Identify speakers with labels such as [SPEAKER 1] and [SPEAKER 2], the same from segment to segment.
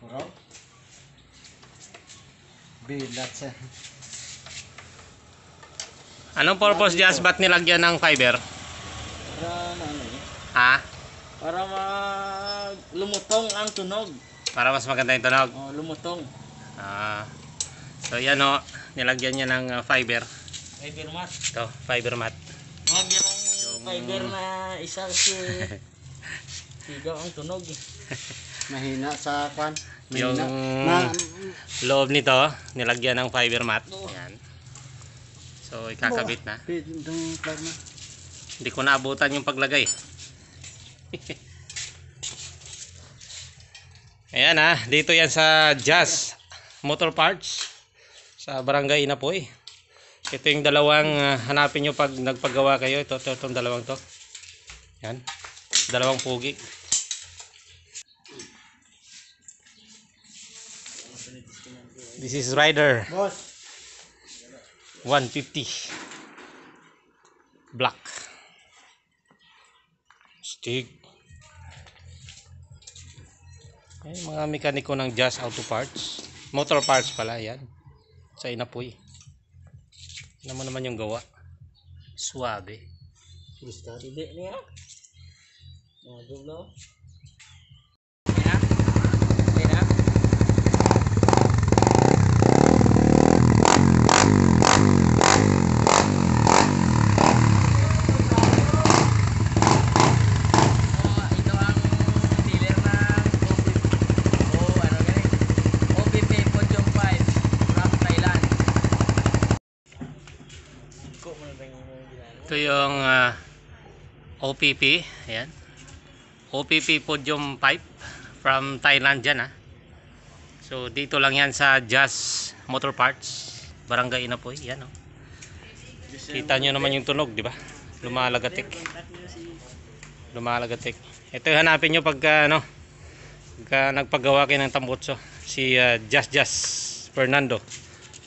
[SPEAKER 1] Kurang. Bilat siya.
[SPEAKER 2] Anong purpose Jazz? Ba't nilagyan ng fiber?
[SPEAKER 1] Para ano eh?
[SPEAKER 2] Ha?
[SPEAKER 1] Para lumutong ang tunog.
[SPEAKER 2] Para mas maganda yung tunog.
[SPEAKER 1] Oh, lumutong.
[SPEAKER 2] So yan o, nilagyan niya ng fiber.
[SPEAKER 1] Fiber mat.
[SPEAKER 2] Ito, fiber mat.
[SPEAKER 1] Mga yung fiber na isa kasi sigaw ang tunog eh. Mahina sa kwan.
[SPEAKER 2] Yung loob nito, nilagyan ng fiber mat. Yan. So ikakabit na. Hindi ko naabutan yung paglagay. Ayan dito yan sa Jazz Motor Parts sa Barangay Inapoy. Ito yung dalawang hanapin nyo pag nagpagawa kayo. Itong dalawang to. Yan. Dalawang pugi. This is Rider 150 black stick. Yan, mga mekaniko ng Jazz Auto Parts, motor parts pala yan sa Inapoy. Naman yung gawa suabe.
[SPEAKER 1] Gusto hindi niya. Dulo.
[SPEAKER 2] Ito yung OPP, ayan. OPP podium pipe from Thailand dyan So dito lang yan sa Jazz Motor Parts, Barangay Inapoy, yan Kita nyo naman yung tunog, di ba? Lumalagatik. Lumalagatik. Ito yung hanapin nyo pagka pagka nagpagawa kayo ng tambutso. Si Jazz Fernando.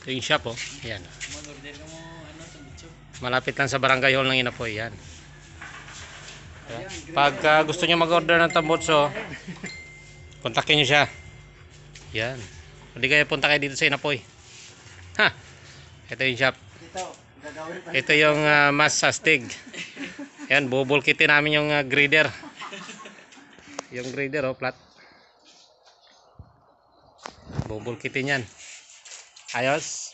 [SPEAKER 2] Ito yung shop ayan. Malapit lang sa Barangay Hall ng Inapoy yan. Pag gusto niyo mag-order ng tambutso, kontakin niyo siya. Yan. Hindi kayo punta kayo dito sa Inapoy. Ito yung shop. Ito yung mas astig. Yan, bubulkitin namin yung grader. Yung grader flat. Bubulkitin yan. Ayos.